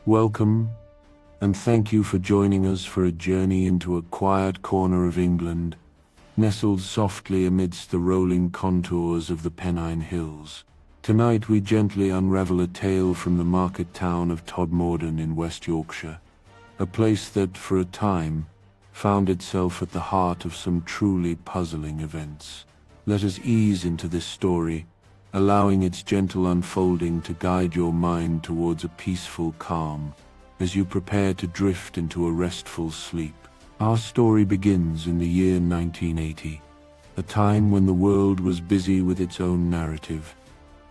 Welcome, and thank you for joining us for a journey into a quiet corner of England, nestled softly amidst the rolling contours of the Pennine Hills. Tonight we gently unravel a tale from the market town of Todmorden in West Yorkshire, a place that, for a time, found itself at the heart of some truly puzzling events. Let us ease into this story, allowing its gentle unfolding to guide your mind towards a peaceful calm as you prepare to drift into a restful sleep. Our story begins in the year 1980, a time when the world was busy with its own narrative.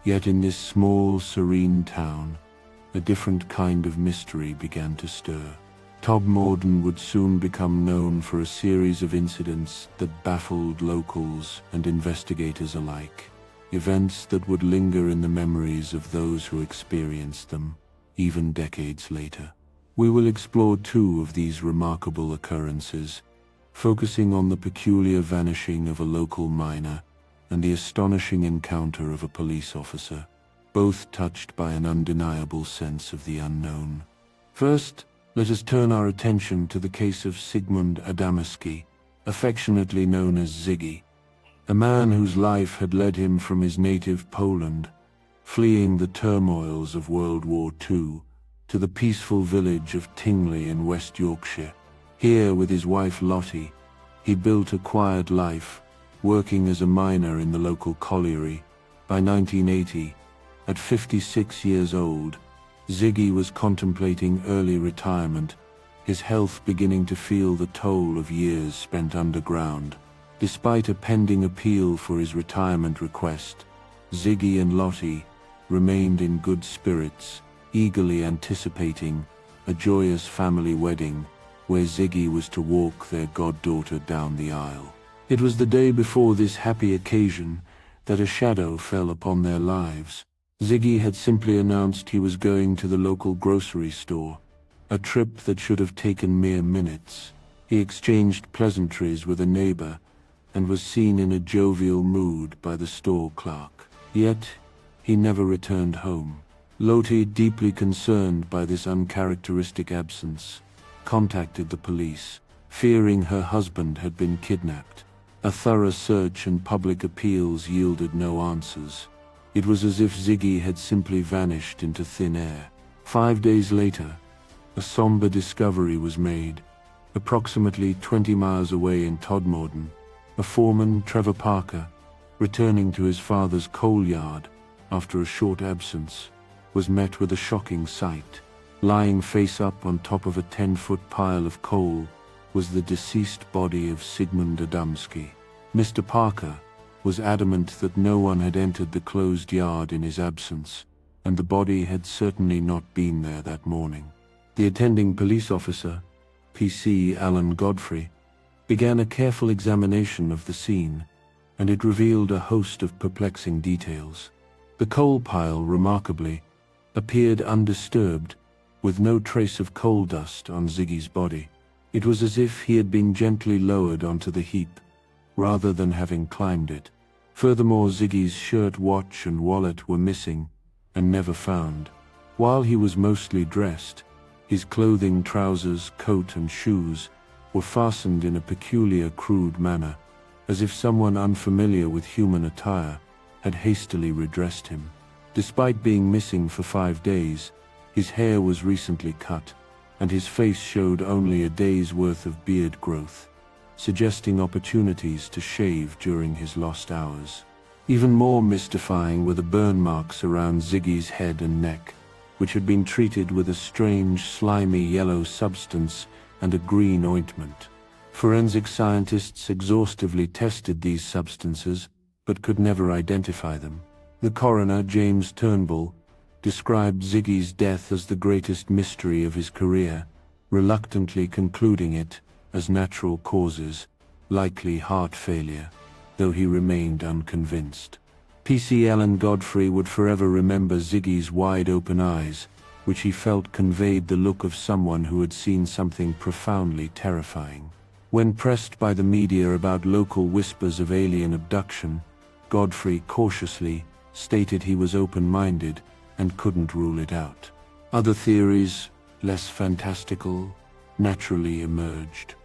Yet in this small, serene town, a different kind of mystery began to stir. Todmorden would soon become known for a series of incidents that baffled locals and investigators alike. Events that would linger in the memories of those who experienced them, even decades later. We will explore two of these remarkable occurrences, focusing on the peculiar vanishing of a local miner and the astonishing encounter of a police officer, both touched by an undeniable sense of the unknown. First, let us turn our attention to the case of Sigmund Adamski, affectionately known as Ziggy, a man whose life had led him from his native Poland, fleeing the turmoils of World War II, to the peaceful village of Tingley in West Yorkshire. Here, with his wife Lottie, he built a quiet life, working as a miner in the local colliery. By 1980, at 56 years old, Ziggy was contemplating early retirement, his health beginning to feel the toll of years spent underground. Despite a pending appeal for his retirement request, Ziggy and Lottie remained in good spirits, eagerly anticipating a joyous family wedding where Ziggy was to walk their goddaughter down the aisle. It was the day before this happy occasion that a shadow fell upon their lives. Ziggy had simply announced he was going to the local grocery store, a trip that should have taken mere minutes. He exchanged pleasantries with a neighbor and was seen in a jovial mood by the store clerk. Yet, he never returned home. Lottie, deeply concerned by this uncharacteristic absence, contacted the police, fearing her husband had been kidnapped. A thorough search and public appeals yielded no answers. It was as if Ziggy had simply vanished into thin air. 5 days later, a somber discovery was made. Approximately 20 miles away in Todmorden, a foreman, Trevor Parker, returning to his father's coal yard after a short absence, was met with a shocking sight. Lying face up on top of a 10-foot pile of coal was the deceased body of Sigmund Adamski. Mr. Parker was adamant that no one had entered the closed yard in his absence, and the body had certainly not been there that morning. The attending police officer, PC Alan Godfrey, began a careful examination of the scene, and it revealed a host of perplexing details. The coal pile, remarkably, appeared undisturbed, with no trace of coal dust on Ziggy's body. It was as if he had been gently lowered onto the heap, rather than having climbed it. Furthermore, Ziggy's shirt, watch, and wallet were missing and never found. While he was mostly dressed, his clothing, trousers, coat, and shoes were fastened in a peculiar, crude manner, as if someone unfamiliar with human attire had hastily redressed him. Despite being missing for 5 days, his hair was recently cut, and his face showed only a day's worth of beard growth, suggesting opportunities to shave during his lost hours. Even more mystifying were the burn marks around Ziggy's head and neck, which had been treated with a strange, slimy yellow substance and a green ointment. Forensic scientists exhaustively tested these substances, but could never identify them. The coroner, James Turnbull, described Ziggy's death as the greatest mystery of his career, reluctantly concluding it as natural causes, likely heart failure, though he remained unconvinced. PC Alan Godfrey would forever remember Ziggy's wide-open eyes, which he felt conveyed the look of someone who had seen something profoundly terrifying. When pressed by the media about local whispers of alien abduction, Godfrey cautiously stated he was open-minded and couldn't rule it out. Other theories, less fantastical, naturally emerged.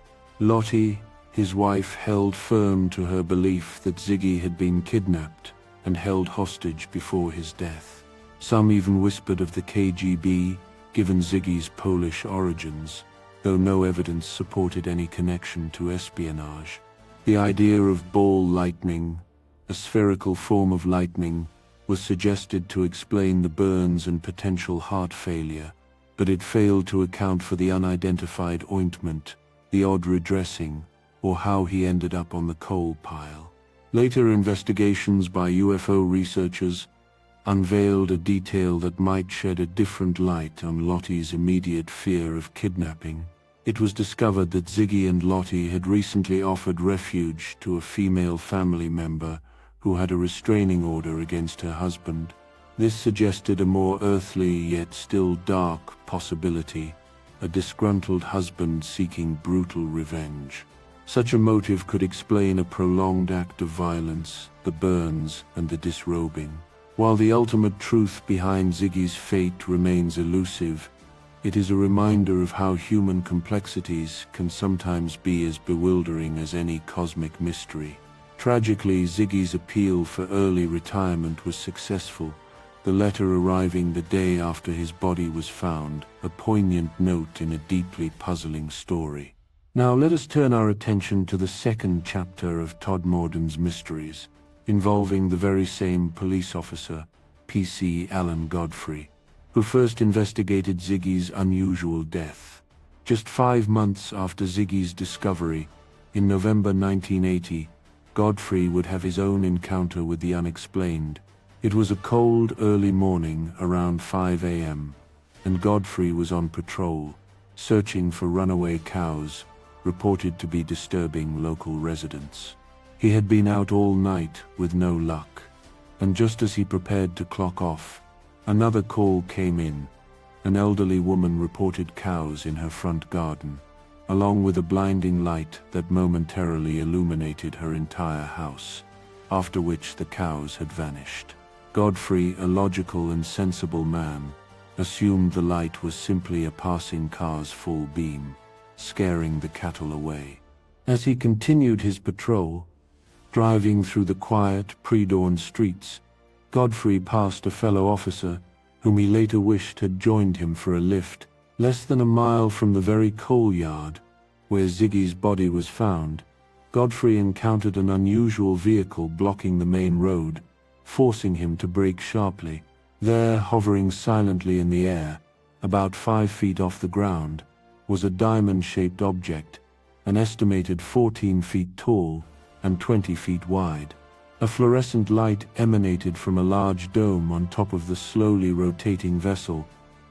Lottie, his wife, held firm to her belief that Ziggy had been kidnapped and held hostage before his death. Some even whispered of the KGB, given Ziggy's Polish origins, though no evidence supported any connection to espionage. The idea of ball lightning, a spherical form of lightning, was suggested to explain the burns and potential heart failure, but it failed to account for the unidentified ointment, the odd redressing, or how he ended up on the coal pile. Later investigations by UFO researchers unveiled a detail that might shed a different light on Lottie's immediate fear of kidnapping. It was discovered that Ziggy and Lottie had recently offered refuge to a female family member who had a restraining order against her husband. This suggested a more earthly yet still dark possibility, a disgruntled husband seeking brutal revenge. Such a motive could explain a prolonged act of violence, the burns, and the disrobing. While the ultimate truth behind Ziggy's fate remains elusive, it is a reminder of how human complexities can sometimes be as bewildering as any cosmic mystery. Tragically, Ziggy's appeal for early retirement was successful, the letter arriving the day after his body was found, a poignant note in a deeply puzzling story. Now let us turn our attention to the second chapter of Todmorden's mysteries, involving the very same police officer, P.C. Alan Godfrey, who first investigated Ziggy's unusual death. Just 5 months after Ziggy's discovery, in November 1980, Godfrey would have his own encounter with the unexplained. It was a cold, early morning around 5 a.m., and Godfrey was on patrol, searching for runaway cows, reported to be disturbing local residents. He had been out all night with no luck, and just as he prepared to clock off, another call came in. An elderly woman reported cows in her front garden, along with a blinding light that momentarily illuminated her entire house, after which the cows had vanished. Godfrey, a logical and sensible man, assumed the light was simply a passing car's full beam, scaring the cattle away. As he continued his patrol, driving through the quiet, pre-dawn streets, Godfrey passed a fellow officer, whom he later wished had joined him for a lift. Less than a mile from the very coal yard, where Ziggy's body was found, Godfrey encountered an unusual vehicle blocking the main road, forcing him to brake sharply. There, hovering silently in the air, about 5 feet off the ground, was a diamond-shaped object, an estimated 14 feet tall and 20 feet wide. A fluorescent light emanated from a large dome on top of the slowly rotating vessel,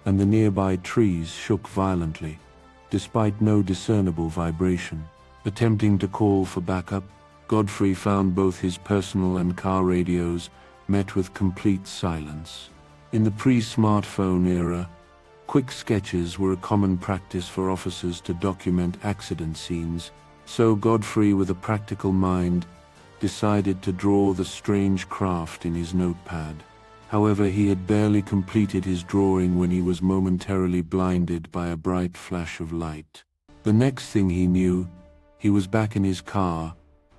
and the nearby trees shook violently, despite no discernible vibration. Attempting to call for backup, Godfrey found both his personal and car radios met with complete silence. In the pre-smartphone era, quick sketches were a common practice for officers to document accident scenes, so Godfrey, with a practical mind, decided to draw the strange craft in his notepad. However, he had barely completed his drawing when he was momentarily blinded by a bright flash of light. The next thing he knew, he was back in his car,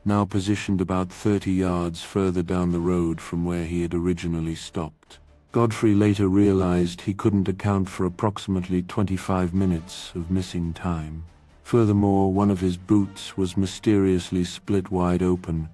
now positioned about 30 yards further down the road from where he had originally stopped. Godfrey later realized he couldn't account for approximately 25 minutes of missing time. Furthermore, one of his boots was mysteriously split wide open,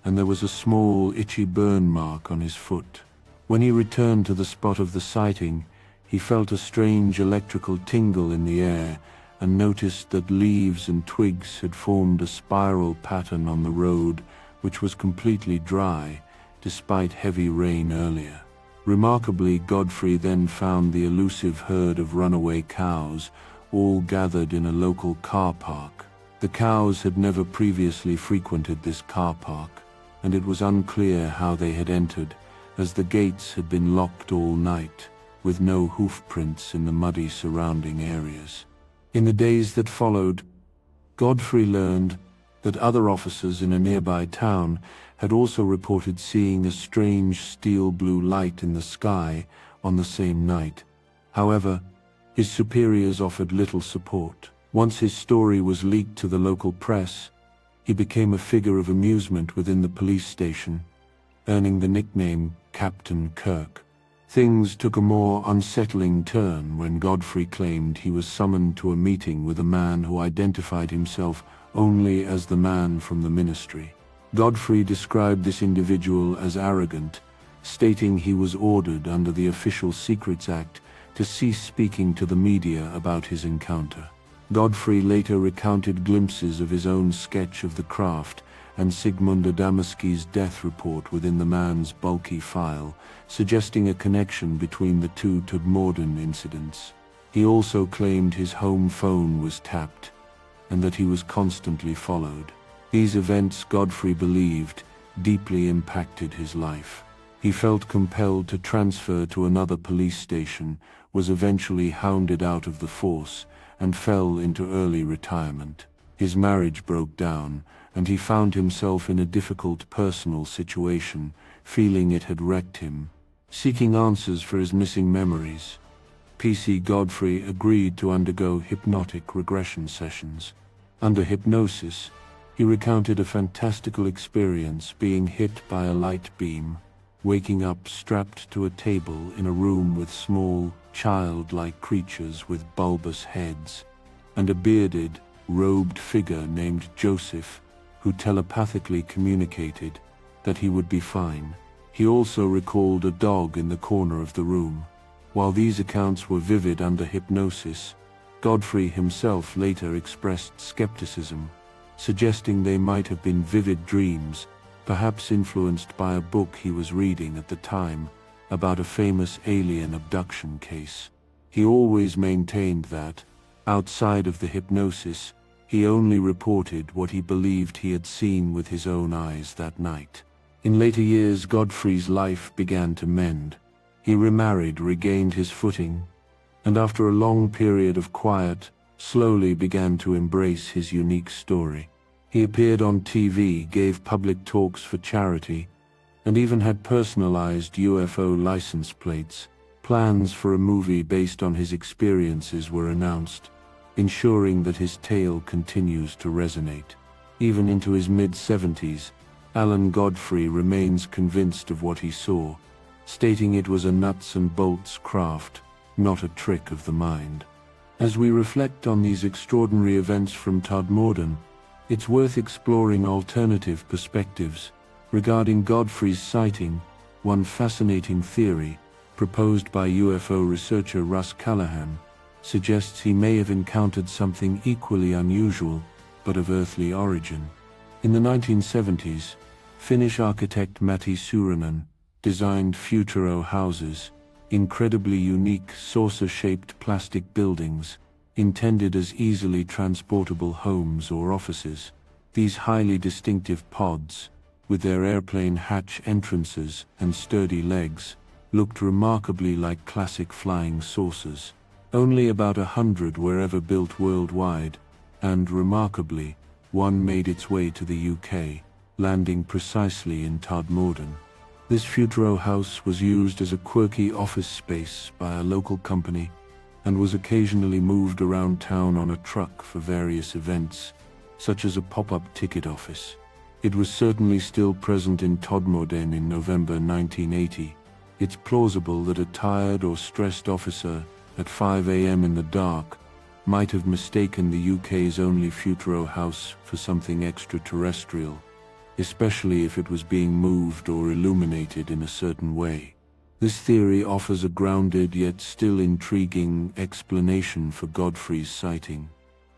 and there was a small, itchy burn mark on his foot. When he returned to the spot of the sighting, he felt a strange electrical tingle in the air and noticed that leaves and twigs had formed a spiral pattern on the road, which was completely dry, despite heavy rain earlier. Remarkably, Godfrey then found the elusive herd of runaway cows, all gathered in a local car park. The cows had never previously frequented this car park, and it was unclear how they had entered, as the gates had been locked all night, with no hoof prints in the muddy surrounding areas. In the days that followed, Godfrey learned that other officers in a nearby town had also reported seeing a strange steel blue light in the sky on the same night. However, His superiors offered little support. Once his story was leaked to the local press, he became a figure of amusement within the police station, earning the nickname Captain Kirk. Things took a more unsettling turn when Godfrey claimed he was summoned to a meeting with a man who identified himself only as the man from the ministry. Godfrey described this individual as arrogant, stating he was ordered under the Official Secrets Act to cease speaking to the media about his encounter. Godfrey later recounted glimpses of his own sketch of the craft and Sigmund Adamski's death report within the man's bulky file, suggesting a connection between the two Todmorden incidents. He also claimed his home phone was tapped, and that he was constantly followed. These events, Godfrey believed, deeply impacted his life. He felt compelled to transfer to another police station, was eventually hounded out of the force, and fell into early retirement. His marriage broke down, and he found himself in a difficult personal situation, feeling it had wrecked him. Seeking answers for his missing memories, PC Godfrey agreed to undergo hypnotic regression sessions. Under hypnosis, he recounted a fantastical experience being hit by a light beam, waking up strapped to a table in a room with small, childlike creatures with bulbous heads, and a bearded, robed figure named Joseph, who telepathically communicated that he would be fine. He also recalled a dog in the corner of the room. While these accounts were vivid under hypnosis, Godfrey himself later expressed skepticism, suggesting they might have been vivid dreams, perhaps influenced by a book he was reading at the time about a famous alien abduction case. He always maintained that, outside of the hypnosis, he only reported what he believed he had seen with his own eyes that night. In later years, Godfrey's life began to mend. He remarried, regained his footing, and after a long period of quiet, slowly began to embrace his unique story. He appeared on TV, gave public talks for charity, and even had personalized UFO license plates. Plans for a movie based on his experiences were announced, ensuring that his tale continues to resonate. Even into his mid-70s, Alan Godfrey remains convinced of what he saw, stating it was a nuts and bolts craft, not a trick of the mind. As we reflect on these extraordinary events from Todmorden, it's worth exploring alternative perspectives regarding Godfrey's sighting. One fascinating theory, proposed by UFO researcher Russ Callahan, suggests he may have encountered something equally unusual, but of earthly origin. In the 1970s, Finnish architect Matti Suurinen designed Futuro houses, incredibly unique saucer-shaped plastic buildings, intended as easily transportable homes or offices. These highly distinctive pods, with their airplane hatch entrances and sturdy legs, looked remarkably like classic flying saucers. Only about 100 were ever built worldwide, and remarkably, one made its way to the UK, landing precisely in Todmorden. This Futuro house was used as a quirky office space by a local company, and was occasionally moved around town on a truck for various events, such as a pop-up ticket office. It was certainly still present in Todmorden in November 1980. It's plausible that a tired or stressed officer at 5 a.m. in the dark might have mistaken the UK's only Futuro house for something extraterrestrial, especially if it was being moved or illuminated in a certain way. This theory offers a grounded yet still intriguing explanation for Godfrey's sighting.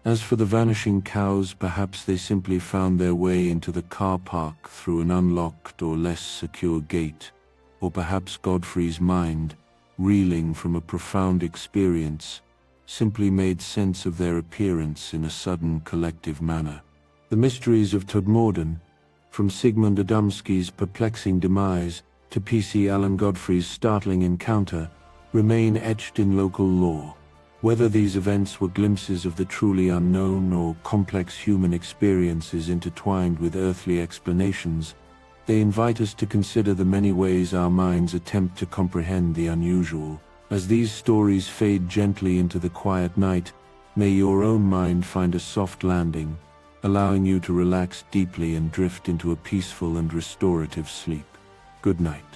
As for the vanishing cows, perhaps they simply found their way into the car park through an unlocked or less secure gate, or perhaps Godfrey's mind, reeling from a profound experience, simply made sense of their appearance in a sudden collective manner. The mysteries of Todmorden, from Sigmund Adamski's perplexing demise to PC Alan Godfrey's startling encounter, remain etched in local lore. Whether these events were glimpses of the truly unknown or complex human experiences intertwined with earthly explanations, they invite us to consider the many ways our minds attempt to comprehend the unusual. As these stories fade gently into the quiet night, may your own mind find a soft landing, allowing you to relax deeply and drift into a peaceful and restorative sleep. Good night.